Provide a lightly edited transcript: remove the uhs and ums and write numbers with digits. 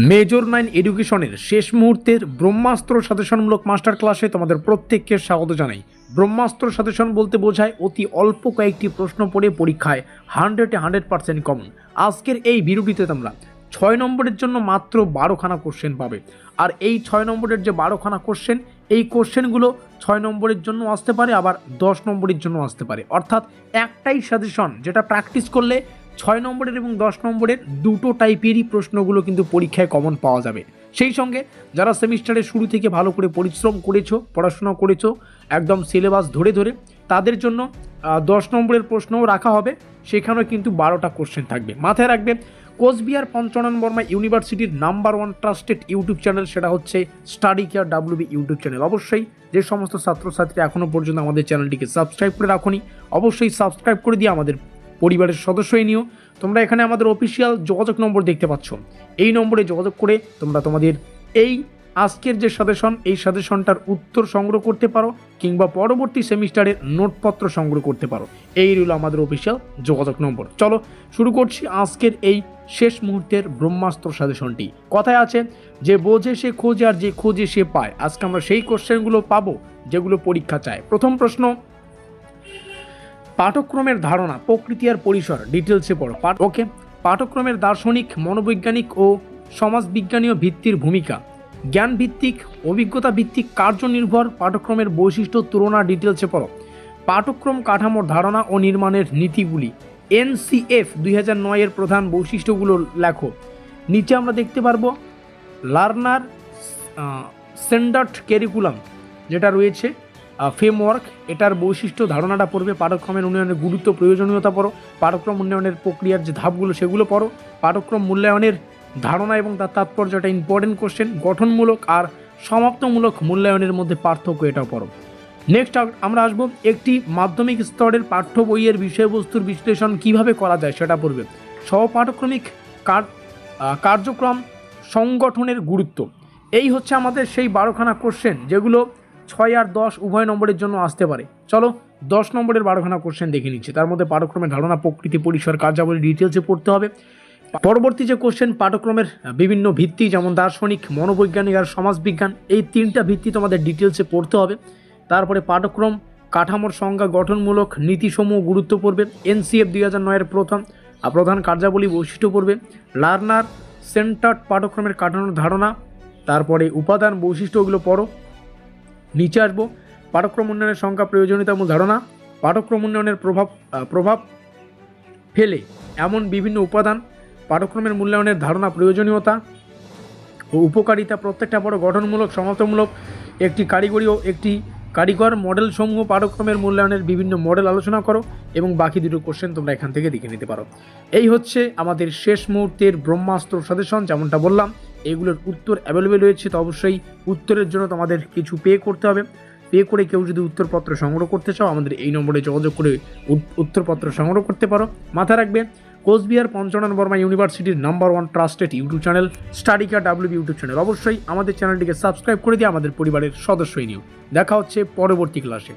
Major 9 এডুকেশনের শেষ মুহূর্তের ব্রহ্মাস্ত্র সাজেশনমূলক মাস্টার ক্লাসে তোমাদের প্রত্যেককে স্বাগত জানাই। ব্রহ্মাস্ত্র সাজেশন বলতে বোঝায় অতি অল্প কয়েকটি প্রশ্ন পড়ে পরীক্ষায় 100% কমন। আজকের এই ভিডিওটিতে তোমরা 6 নম্বরের জন্য মাত্র 12খানা কোশ্চেন পাবে। আর এই 6 নম্বরের যে 12খানা কোশ্চেন, এই কোশ্চেনগুলো 6 নম্বরের জন্য আসতে পারে, আবার 10 নম্বরের জন্য আসতে পারে। অর্থাৎ একটাই সাজেশন যেটা প্র্যাকটিস করলে 6 নম্বরের এবং 10 নম্বরের দুটো টাইপেরই প্রশ্নগুলো কিন্তু পরীক্ষায় কমন পাওয়া যাবে। সেই সঙ্গে যারা সেমিস্টারের শুরু থেকে ভালো করে পরিশ্রম করেছো, পড়াশোনা করেছো একদম সিলেবাস ধরে ধরে, তাদের জন্য 10 নম্বরের প্রশ্নও রাখা হবে। সেখানেও কিন্তু 12টা কোশ্চেন থাকবে। মাথায় রাখবে, কোচবিহার পঞ্চানন বর্মা ইউনিভার্সিটির নাম্বার 1 ট্রাস্টেড ইউটিউব চ্যানেল সেটা হচ্ছে study care WB YouTube channel. অবশ্যই যে সমস্ত ছাত্রছাত্রী এখনও পর্যন্ত আমাদের চ্যানেলটিকে সাবস্ক্রাইব করে রাখোনি, অবশ্যই সাবস্ক্রাইব করে দিয়ে আমাদের পরিবারের সদস্যই নিও। তোমরা এখানে আমাদের অফিসিয়াল যোগাযোগ নম্বর দেখতে পাচ্ছ, এই নম্বরে যোগাযোগ করে তোমরা তোমাদের এই আজকের যে সাজেশন, এই সাজেশনটার উত্তর সংগ্রহ করতে পারো, কিংবা পরবর্তী সেমিস্টারের নোটপত্র সংগ্রহ করতে পারো। এই রইল আমাদের অফিসিয়াল যোগাযোগ নম্বর। চলো শুরু করছি আজকের এই শেষ মুহূর্তের ব্রহ্মাস্ত্র সাজেশনটি। কথায় আছে যে বোঝে সে খোঁজে, আর যে খোঁজে সে পায়। আজকে আমরা সেই কোশ্চেনগুলো পাবো যেগুলো পরীক্ষা চায়। প্রথম প্রশ্ন, পাঠক্রমের ধারণা, প্রকৃতি আর পরিসর ডিটেলসে পড়ো। ওকে, পাঠক্রমের দার্শনিক, মনোবৈজ্ঞানিক ও সমাজবিজ্ঞানীয় ভিত্তির ভূমিকা, জ্ঞান ভিত্তিক, অভিজ্ঞতা ভিত্তিক, কার্যনির্ভর পাঠক্রমের বৈশিষ্ট্য তুলনা ডিটেলসে পড়ো। পাঠক্রম কাঠামোর ধারণা ও নির্মাণের নীতিগুলি, NCF 2009 এর প্রধান বৈশিষ্ট্যগুলো লেখো। নিচে আমরা দেখতে পারবো লার্নার সেন্টার্ড ক্যারিকুলাম যেটা রয়েছে, ফ্রেমওয়ার্ক, এটার বৈশিষ্ট্য ধারণাটা পড়বে। পাঠ্যক্রমের উন্নয়নের গুরুত্ব, প্রয়োজনীয়তা পড়ো। পাঠ্যক্রম উন্নয়নের প্রক্রিয়ার যে ধাপগুলো সেগুলো পড়ো। পাঠ্যক্রম মূল্যায়নের ধারণা এবং তার তাৎপর্য, এটা ইম্পর্টেন্ট কোশ্চেন। গঠনমূলক আর সমাপ্তমূলক মূল্যায়নের মধ্যে পার্থক্য, এটাও পড়ো। নেক্সট আমরা আসবো, একটি মাধ্যমিক স্তরের পাঠ্য বইয়ের বিষয়বস্তুর বিশ্লেষণ কিভাবে করা যায় সেটা পড়বে। সহপাঠক্রমিক কার্যক্রম সংগঠনের গুরুত্ব। এই হচ্ছে আমাদের সেই 12খানা কোশ্চেন যেগুলো 6 আর 10 উভয় নম্বরের জন্য আসতে পারে। চলো 10 নম্বরের 12খানা কোশ্চেন দেখে নিচ্ছি। তার মধ্যে পাঠ্যক্রমের ধারণা, প্রকৃতি, পরিসর, কার্যাবলী ডিটেলসে পড়তে হবে। পরবর্তী যে কোশ্চেন, পাঠ্যক্রমের বিভিন্ন ভিত্তি যেমন দার্শনিক, মনোবৈজ্ঞানিক আর সমাজবিজ্ঞান, এই 3টা ভিত্তি তোমাদের ডিটেলসে পড়তে হবে। তারপরে পাঠ্যক্রম কাঠামোর সংজ্ঞা, গঠনমূলক নীতিসমূহ গুরুত্ব পড়বে। NCF 2009 এর প্রধান কার্যাবলী বৈশিষ্ট্য পড়বে। লার্নার সেন্টার্ড পাঠ্যক্রমের কাঠামোর ধারণা, তারপরে উপাদান বৈশিষ্ট্যগুলো পড়ো। নিচে আসবো, পাঠ্যক্রম উন্নয়নের সংখ্যা, প্রয়োজনীয়তা এবং ধারণা। পাঠ্যক্রম উন্নয়নের প্রভাব ফেলে এমন বিভিন্ন উপাদান, পাঠ্যক্রমের মূল্যায়নের ধারণা, প্রয়োজনীয়তা ও উপকারিতা প্রত্যেকটা পড়ো। গঠনমূলক, সমাপ্তমূলক, একটি কারিগরি ও একটি কারিগর মডেল সমূহ, পাঠ্যক্রমের মূল্যায়নের বিভিন্ন মডেল আলোচনা করো। এবং বাকি দুটো কোশ্চেন তোমরা এখান থেকে দেখে নিতে পারো। এই হচ্ছে আমাদের শেষ মুহূর্তের ব্রহ্মাস্ত্র সাজেশন। যেমনটা বললাম, এগুলোর উত্তর অ্যাভেলেবেল রয়েছে, তো অবশ্যই উত্তরের জন্য তোমাদের কিছু পে করতে হবে। পে করে কেউ যদি উত্তরপত্র সংগ্রহ করতে চাও, আমাদের এই নম্বরে যোগাযোগ করে উত্তরপত্র সংগ্রহ করতে পারো। মাথায় রাখবে, কোচবিহার পঞ্চানন বর্মা ইউনিভার্সিটির number 1 trusted YouTube channel study care WB YouTube channel. অবশ্যই আমাদের চ্যানেলটিকে সাবস্ক্রাইব করে দিয়ে আমাদের পরিবারের সদস্যই নিও। দেখা হচ্ছে পরবর্তী ক্লাসে।